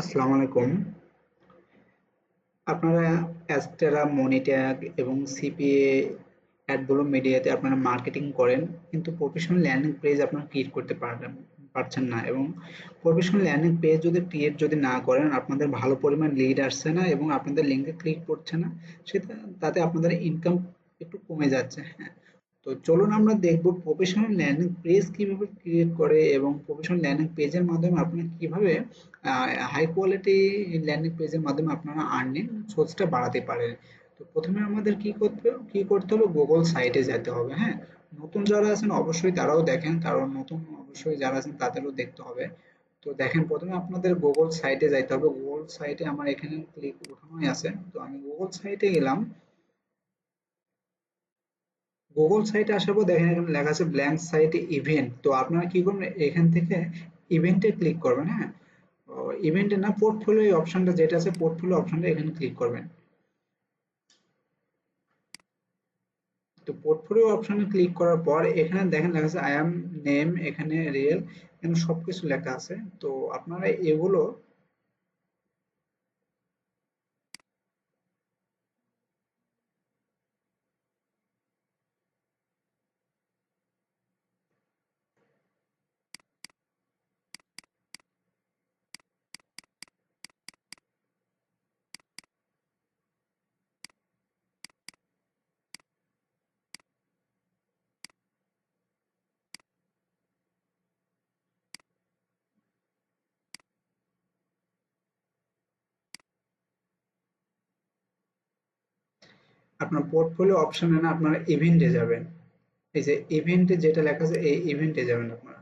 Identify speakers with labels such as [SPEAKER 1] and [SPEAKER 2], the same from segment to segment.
[SPEAKER 1] আসসালামু আলাইকুম। আপনারা অ্যাস্টেরা, মনিট্যাগ এবং সিপিএ অ্যাডব্লু মিডিয়াতে আপনারা মার্কেটিং করেন, কিন্তু প্রফেশনাল ল্যান্ডিং পেজ আপনারা ক্রিয়েট করতে পারছেন না, এবং প্রফেশনাল ল্যান্ডিং পেজ যদি না করেন, আপনাদের ভালো পরিমাণ লিড আসছে না এবং আপনাদের লিঙ্কে ক্লিক করছে না। সেটা তাতে আপনাদের ইনকাম একটু কমে যাচ্ছে। হ্যাঁ, তো চলুন আমরা দেখব প্রফেশনাল ল্যান্ডিং পেজ কিভাবে ক্রিয়েট করে এবং প্রফেশনাল ল্যান্ডিং পেজের মাধ্যমে আপনারা কিভাবে হাই কোয়ালিটি ল্যান্ডিং পেজের মাধ্যমে আপনারা আর্নিং সোর্সটা বাড়াতে পারেন। তো প্রথমে আমাদের কি করতে হবে, গুগল সাইটে যেতে হবে। হ্যাঁ, নতুন যারা আছেন অবশ্যই তারাও দেখেন, কারণ নতুন অবশ্যই যারা আছেন তাদেরও দেখতে হবে। তো দেখেন, প্রথমে আপনাদের গুগল সাইটে যাইতে হবে। গুগল সাইটে আমার এখানে ক্লিক উঠানোই আছে, তো আমি গুগল সাইটে গেলাম। গুগল সাইটে আসার পর দেখেন এখানে লেখা আছে ব্ল্যাঙ্ক সাইট ইভেন্ট। তো আপনারা কি করবেন, এখান থেকে ইভেন্টে ক্লিক করবেন। হ্যাঁ, ইভেন্টে না, পোর্টফোলিও অপশনটা যেটা আছে, পোর্টফোলিও অপশনটা এখানে ক্লিক করবেন। তো পোর্টফোলিও অপশনে ক্লিক করার পর এখানে দেখেন লেখা আছে আই এম নেম, এখানে রিয়েল, এখানে সবকিছু লেখা আছে। তো আপনারা এগুলো আপনার পোর্টফোলিও অপশনে না, আপনারা ইভেন্টে যাবেন। এই যে ইভেন্টে যেটা লেখা আছে, এই ইভেন্টে যাবেন আপনারা।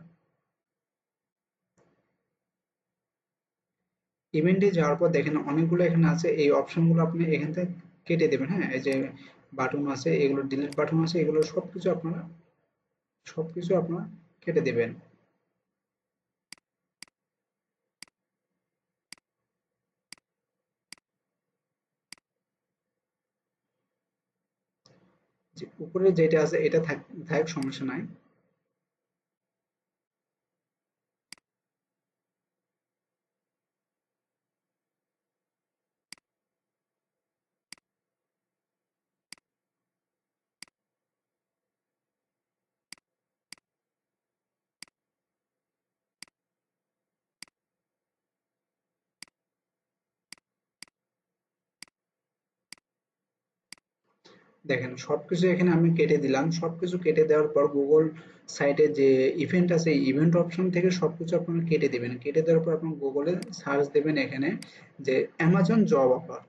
[SPEAKER 1] ইভেন্টে যাওয়ার পর দেখেন অনেকগুলো এখানে আছে, এই অপশনগুলো আপনি এখান থেকে কেটে দেবেন। হ্যাঁ, এই যে বাটন আছে, এগুলো ডিলিট বাটন আছে, এগুলো সবকিছু আপনারা কেটে দেবেন। যে উপরে যেটা আছে এটা থাক, সমস্যা নাই। দেখেন সবকিছু এখানে আমি কেটে দিলাম। সবকিছু কেটে দেওয়ার পর গুগল সাইটে যে ইভেন্ট আছে, ইভেন্ট অপশন থেকে সবকিছু আপনারা কেটে দিবেন। কেটে দেওয়ার পর আপনার গুগলে সার্চ দেবেন এখানে যে Amazon job offer.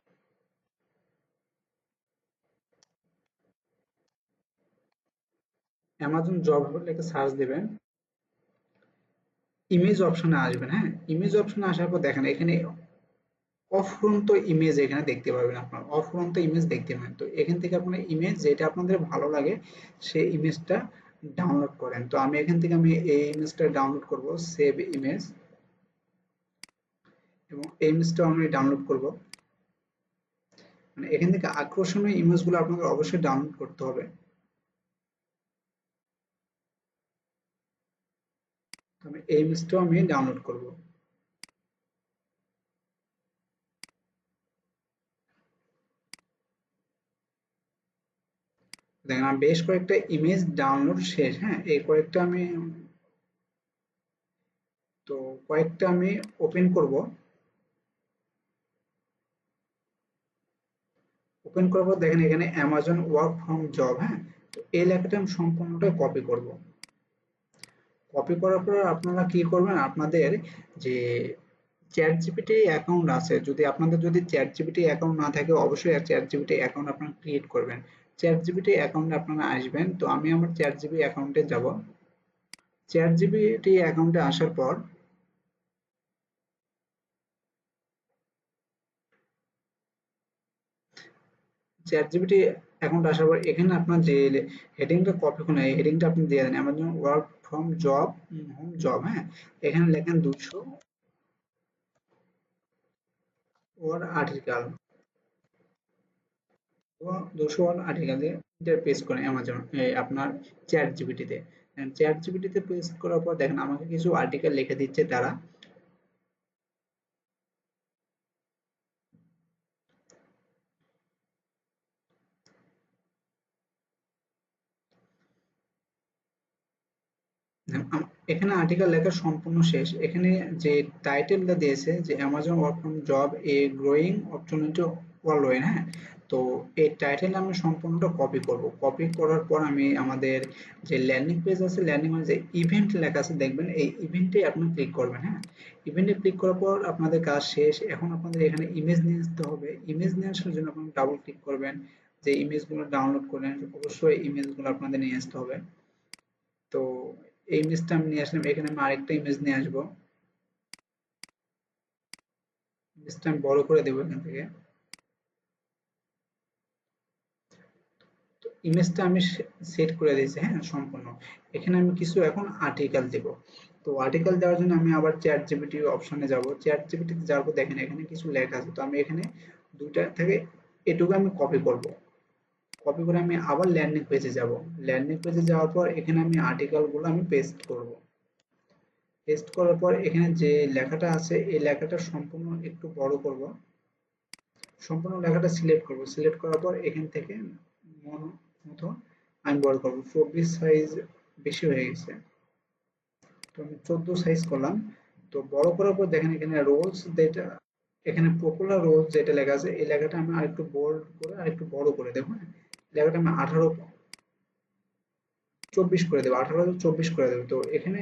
[SPEAKER 1] Amazon job offer লিখে সার্চ দেবেন। ইমেজ অপশনে আসবেন। হ্যাঁ, ইমেজ অপশনে আসার পর দেখেন এখানে অফুরন্ত ইমেজ এখানে দেখতে পাবেন। আপনার অফুরন্ত ইমেজ দেখতে পাবেন। তো এখান থেকে আপনার ইমেজ যেটা আপনাদের ভালো লাগে সেই ইমেজটা ডাউনলোড করেন। তো আমি এই ইমেজটা ডাউনলোড করব, সেভ ইমেজ, এবং এই ইমেজটাও আমি ডাউনলোড করব। মানে এখান থেকে আকর্ষণীয় ইমেজগুলো আপনাদের অবশ্যই ডাউনলোড করতে হবে। তো আমি এই ইমেজটাও আমি ডাউনলোড করব। দেখেন আমার বেশ কয়েকটা ইমেজ ডাউনলোড শেষ। হ্যাঁ, এই কয়েকটা আমি তো কয়েকটা আমি ওপেন করব। ওপেন করার পর দেখেন এখানে অ্যামাজন ওয়ার্ক ফ্রম জব। হ্যাঁ, তো এই লেখাটা আমি সম্পূর্ণটা কপি করব। কপি করার পর আপনারা কি করবেন, আপনাদের যে চ্যাট জিপিটি অ্যাকাউন্ট আছে, যদি চ্যাট জিপিটি অ্যাকাউন্ট না থাকে, অবশ্যই চ্যাট জিপিটি অ্যাকাউন্ট আপনারা ক্রিয়েট করবেন। চ্যাট জিপিটি অ্যাকাউন্টে আপনারা আসবেন। তো আমি আমার চ্যাট জিপি অ্যাকাউন্টে যাব। চ্যাট জিপিটি অ্যাকাউন্টে আসার পর চ্যাট জিপিটি অ্যাকাউন্ট আসার পর এখানে আপনার যে হেডিংটা কপি করুন, এই হেডিংটা আপনি দিয়ে দেন Amazon work from job, home job. হ্যাঁ, এখানে লেখেন 200 ওয়ার্ড আর্টিকেল, 200 ওয়ার্ড আর্টিকেল দিয়ে পেস্ট করেন অ্যামাজন আপনার চ্যাট জিপিটিতে। চ্যাট জিপিটিতে পেস্ট করার পর দেখেন আমাকে কিছু আর্টিকেল লিখে দিচ্ছে তারা। এখানে আর্টিকেল লেখা সম্পূর্ণ শেষ। এখানে যে টাইটেলটা দিয়েছে যে Amazon work from job a growing opportunity world wide, হ্যাঁ, তো এই টাইটেল আমি সম্পূর্ণটা কপি করব। কপি করার পর আমি আমাদের যে ল্যান্ডিং পেজ আছে, ল্যান্ডিং পেজে ইভেন্ট লেখা আছে দেখবেন, এই ইভেন্টে আপনি ক্লিক করবেন। হ্যাঁ, ইভেন্টে ক্লিক করার পর আপনাদের কাজ শেষ। এখন আপনাদের এখানে ইমেজ নিয়ে আসতে হবে। ইমেজ নিয়ে আসার জন্য আপনি ডাবল ক্লিক করবেন। যে ইমেজগুলো ডাউনলোড করলেন অবশ্যই ইমেজগুলো আপনাদের নিয়ে আসতে হবে। তো এই ইমেজটা আমি নিয়ে আসলাম। এখানে আমি আরেকটা ইমেজ নিয়ে আসবো। ইমেজটা আমি বড় করে দেবো এখান থেকে। তো ইমেজটা আমি সেট করে দিয়েছি, হ্যাঁ, সম্পূর্ণ। এখানে আমি কিছু এখন আর্টিকেল দেব। তো আর্টিকেল দেওয়ার জন্য আমি আবার চ্যাট জিপিটি অপশনে যাব। চ্যাট জিপিটিতে যাওয়ার পর দেখেন এখানে কিছু লেখা আছে। তো আমি এখানে দুইটা থেকে এটুকু আমি কপি করব। কপি করে আমি আবার ল্যান্ডিং পেজে যাব। ল্যান্ডিং পেজে যাওয়ার পর এখানে আমি আর্টিকেলগুলো আমি পেস্ট করব। পেস্ট করার পর এখানে যে লেখাটা আছে এই লেখাটা সম্পূর্ণ একটু বড় করব। সম্পূর্ণ লেখাটা সিলেক্ট করব। সিলেক্ট করার পর এখান থেকে মন মতো আমি বড় করব। 24 সাইজ বেশি হয়ে গেছে, তো আমি 14 সাইজ করলাম। তো বড় করার পর দেখেন এখানে রোলস যেটা, এখানে পপুলার রোলস যেটা লেখা আছে এই লেখাটা আমি আরেকটু বোল্ড করে আরেকটু বড় করে দেবো। হ্যাঁ, লেখাটা আমি 18 24 করে দেবো, 18 24 করে দেবো। তো এখানে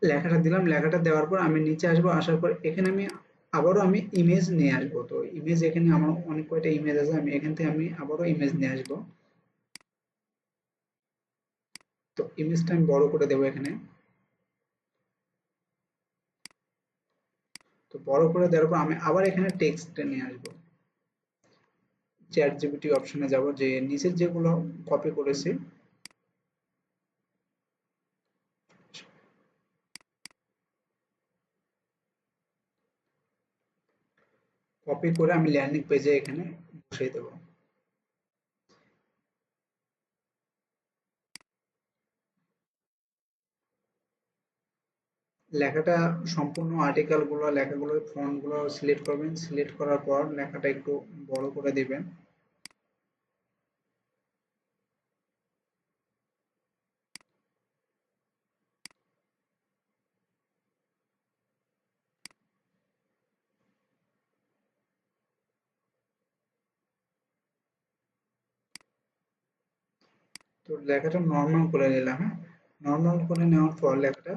[SPEAKER 1] লেখাটা দিলাম। লেখাটা দেওয়ার পর আমি নিচে আসবো। আসার পর এখানে আমি আবারও আমি ইমেজ নিয়ে আসবো। তো ইমেজ এখানে আমার অনেক কয়টা ইমেজ আছে, আমি এখান থেকে আমি আবারও ইমেজ নিয়ে আসবো। তো ইমেজটা আমি বড় করে দেবো এখানে। তো বড় করে দেওয়ার পর আমি আবার এখানে টেক্সটটা নিয়ে আসবো। চ্যাট জিপিটি অপশনে যাব, যে নিচের যেগুলো কপি করেছি কপি করে আমি ল্যান্ডিং পেজে এখানে বসিয়ে দেবো। লেখাটা সম্পূর্ণ আর্টিকেল গুলো লেখাগুলো ফন্ট গুলো সিলেক্ট করবেন। সিলেক্ট করার পর লেখাটা একটু বড় করে দিবেন। তো লেখাটা নর্মাল করে নিলাম। হ্যাঁ, নর্মাল করে নেওয়ার পর লেখাটা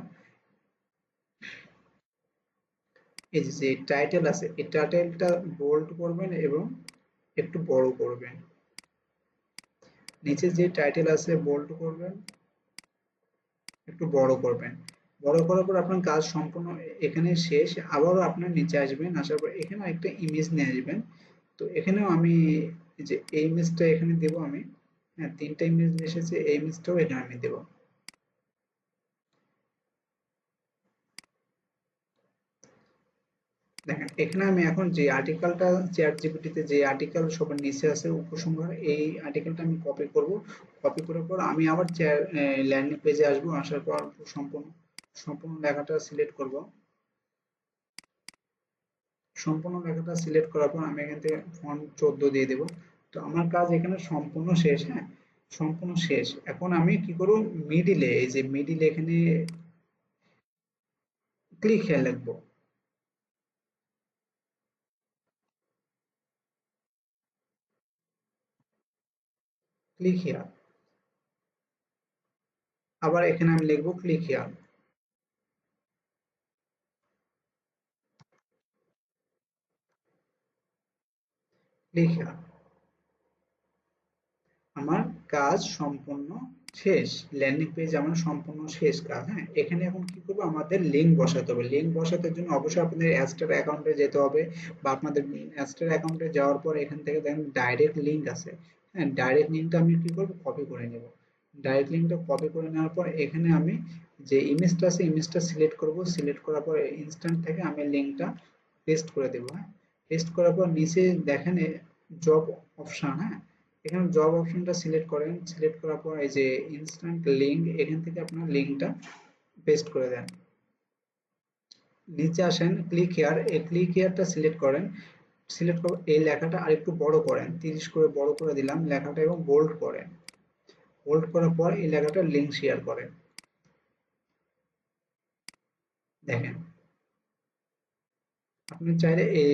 [SPEAKER 1] এই যে টাইটেল আছে এই টাইটেলটা বোল্ড করবেন এবং একটু বড় করবেন। নিচে যে টাইটেল আছে বোল্ড করবেন, একটু বড় করবেন। বড় করার পর আপনার কাজ সম্পূর্ণ এখানে শেষ। আবারও আপনার নিচে আসবেন। আসার পর এখানে একটা ইমেজ নিয়ে আসবেন। তো এখানেও আমি এই যে এই ইমেজটা এখানে দেব আমি। হ্যাঁ, 3টা ইমেজ এসেছে, এই ইমেজটাও এখানে আমি দেব। দেখেন এখানে আমি এখন যে আর্টিকেলটা চ্যাট জিপিটিতে যে আর্টিকেল সবার নিচে আছে উপসংহার, এই আর্টিকেলটা আমি কপি করব। কপি করার পর আমি আবার ল্যান্ডিং পেজে আসবো। আসার পর সম্পূর্ণ সম্পূর্ণ লেখাটা সিলেক্ট করব। সম্পূর্ণ লেখাটা সিলেক্ট করার পর আমি এখান থেকে ফন্ট 14 দিয়ে দেব। তো আমার কাজ এখানে সম্পূর্ণ শেষ। হ্যাঁ, সম্পূর্ণ শেষ। এখন আমি কি করব, মিডিলে এই যে মিডিলে এখানে ক্লিক হেয়ার লিখবো। ক্লিক হেয়ার, আবার এখানে আমি লিখবো ক্লিক হেয়ার। ক্লিক হেয়ার, আমার কাজ সম্পূর্ণ শেষ। ল্যান্ডিং পেজ আমার সম্পূর্ণ শেষ কাজ। হ্যাঁ, এখানে এখন কি করবো, আমাদের লিঙ্ক বসাতে হবে। লিঙ্ক বসাতে জন্য অবশ্যই আপনাদের অ্যাস্টার অ্যাকাউন্টে যেতে হবে, বা আপনাদের অ্যাস্টার অ্যাকাউন্টে যাওয়ার পর এখান থেকে দেখেন ডাইরেক্ট লিঙ্ক আছে। হ্যাঁ, ডাইরেক্ট লিঙ্কটা আমি কি করবো, কপি করে নেব। ডাইরেক্ট লিঙ্কটা কপি করে নেওয়ার পর এখানে আমি যে ইমেজটা আছে ইমেজটা সিলেক্ট করব। সিলেক্ট করার পর ইনস্ট্যান্ট থেকে আমি লিঙ্কটা পেস্ট করে দেবো। হ্যাঁ, পেস্ট করার পর নিচে দেখেন জব অপশন। হ্যাঁ, এখানে জব অপশনটা সিলেক্ট করেন। সিলেক্ট করার পর এই যে ইনস্ট্যান্ট লিঙ্ক, এখান থেকে আপনার লিঙ্কটা পেস্ট করে দেন। নিচে আসেন ক্লিক হেয়ার, এই ক্লিক হেয়ারটা সিলেক্ট করেন। সিলেক্ট করে এই লেখাটা আরেকটু বড় করেন। 30 করে বড় করে দিলাম লেখাটা এবং বোল্ড করেন। হোল্ড করার পর এই লেখাটা লিঙ্ক শেয়ার করে। দেখেন, আপনি চাইলে এই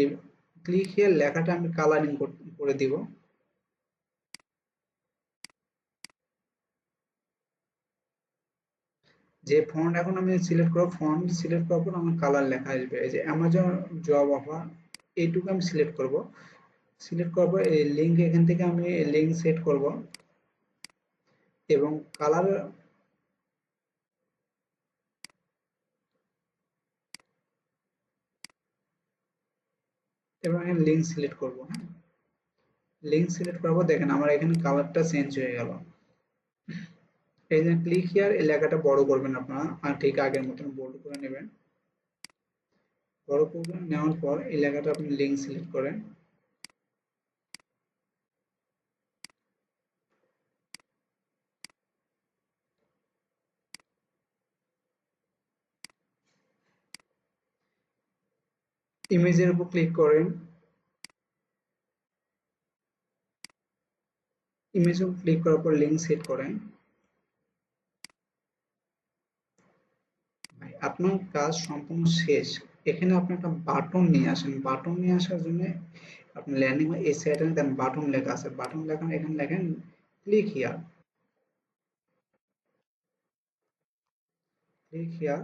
[SPEAKER 1] ক্লিক হিয়ার লেখাটা আমি কালারিং করে দিব। যে ফন্ট এখন আমি সিলেক্ট করব, ফন্ট সিলেক্ট করার পর আমার কালার লেখা আসবে। এই যে অ্যামাজন জব অফার, এইটুকু আমি সিলেক্ট করব। সিলেক্ট করার পর এই লিঙ্ক, এখান থেকে আমি লিঙ্ক সেট করব এবং কালার এবং এখানে লিঙ্ক সিলেক্ট করব। হ্যাঁ, লিঙ্ক সিলেক্ট করার পর দেখেন আমার এখানে কালারটা চেঞ্জ হয়ে গেল। এই যে ক্লিক হিয়ার, এই লেখাটা বড় করবেন আপনারা, আর ঠিক আগের মতন বোল্ড করে নেবেন। বড় করে নেওয়ার পর এই লেখাটা আপনি লিঙ্ক সিলেক্ট করেন। ইমেজের উপর ক্লিক করেন। ইমেজের উপর ক্লিক করার পর লিঙ্ক সেট করেন। ভাই, আপনার কাজ সম্পূর্ণ শেষ। এখানে আপনি একটা বাটন নিয়ে আসেন। বাটন নিয়ে আসার জন্য আপনি ল্যান্ডিং এই সাইডে দেন, বাটন লেখা আছে, বাটন লেখা এখানে লেখেন click here. Click here,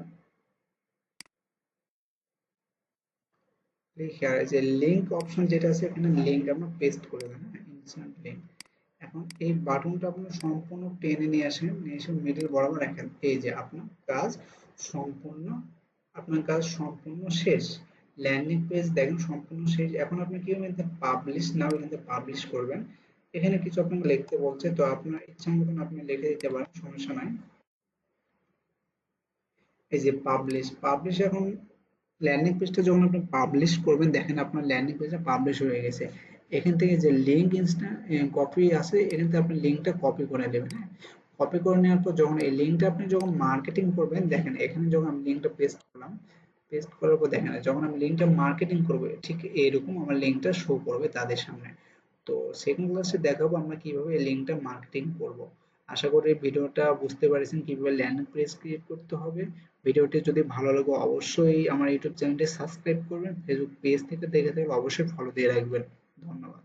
[SPEAKER 1] click here, এই যে লিংক অপশন যেটা আছে এখানে লিংক আপনার পেস্ট করে দেন, ইনস্ট্যান্ট লিংক। এখন এই বাটনটা আপনি সম্পূর্ণ টেনে নিয়ে আসেন, নিয়ে এসে মিডল বরাবর রাখেন। এই যে আপনার কাজ সম্পূর্ণ, আপনার কাজ সম্পূর্ণ শেষ। ল্যান্ডিং পেজ দেখেন সম্পূর্ণ শেষ। এখন আপনি কি করবেন, পাবলিশ নাও, এখান থেকে পাবলিশ করবেন। এখানে কিছু আপনাকে লিখতে বলছে, তো আপনার ইচ্ছা মতন আপনি লিখে দিতে পারেন, সমস্যা নাই। এই যে পাবলিশ, পাবলিশ এখন ল্যান্ডিং পেজটা যখন আপনি পাবলিশ করবেন, দেখেন আপনার ল্যান্ডিং পেজটা পাবলিশ হয়ে গেছে। এখান থেকে যে লিঙ্ক ইনস্টা কপি আছে, এখান থেকে আপনি লিঙ্কটা কপি করে নেবেন। হ্যাঁ, কপি করে নেওয়ার পর যখন এই লিঙ্কটা আপনি যখন মার্কেটিং করবেন, দেখেন এখানে যখন আমি লিঙ্কটা পেস্ট করলাম, পেস্ট করার পর দেখেন যখন আমি লিঙ্কটা মার্কেটিং করবো, ঠিক এইরকম আমার লিঙ্কটা শো করবে তাদের সামনে। তো সেকেন্ড ক্লাসে দেখাবো আমরা কিভাবে এই লিঙ্কটা মার্কেটিং করব। আশা করি ভিডিওটা বুঝতে পেরেছেন কিভাবে ল্যান্ডিং পেজ ক্রিয়েট করতে হবে। ভিডিওটি যদি ভালো লাগে অবশ্যই আমার ইউটিউব চ্যানেলটি সাবস্ক্রাইব করবেন, ফেসবুক পেজ থেকে দেখে থাকলে অবশ্যই ফলো দিয়ে রাখবেন। ধন্যবাদ।